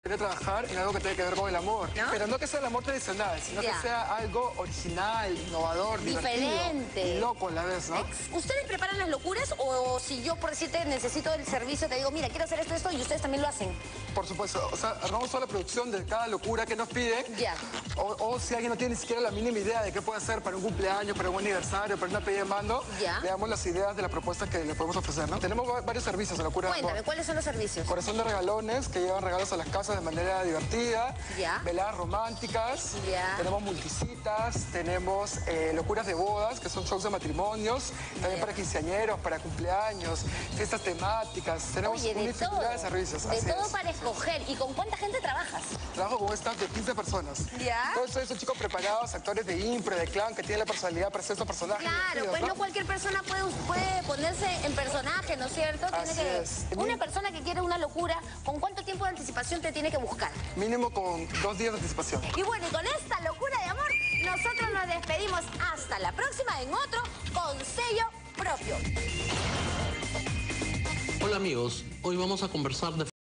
Quería trabajar en algo que tenga que ver con el amor. ¿No? Pero no que sea el amor tradicional, sino que sea algo original, innovador, diferente. Divertido, y loco a la vez, ¿no? ¿Ustedes preparan las locuras o si yo, por decirte, necesito el servicio, te digo, mira, quiero hacer esto, y ustedes también lo hacen? Por supuesto. O sea, armamos toda la producción de cada locura que nos piden. Ya. O si alguien no tiene ni siquiera la mínima idea de qué puede hacer para un cumpleaños, para un aniversario, para una pedida de mando, Ya. le damos las ideas de la propuesta que le podemos ofrecer, ¿no? Tenemos varios servicios de locura. Cuéntame, ¿cuáles son los servicios? Corazón de regalones, que llevan regalos a las casas de manera divertida. Ya. Veladas románticas. Ya. Tenemos multicitas, tenemos locuras de bodas, que son shows de matrimonios. También para quinceañeros, para cumpleaños, fiestas temáticas. Tenemos Oye, una de infinidad todo. de servicios. De así todo es. para escoger. ¿Y con cuánta gente trabajas? Trabajo con un staff de 15 personas. ¿Ya? Todos son chicos preparados, actores de impro, de clown, que tienen la personalidad para hacer estos personajes. Claro, divertidos, pues no cualquier persona puede ponerse en personaje, ¿no es cierto? Así es. Una persona que quiere una locura, ¿con cuánto tiempo de anticipación te tiene que buscar? Mínimo con 2 días de anticipación. Y bueno, y con esta locura de amor, nosotros nos despedimos hasta la próxima en otro con sello propio. Hola amigos, hoy vamos a conversar de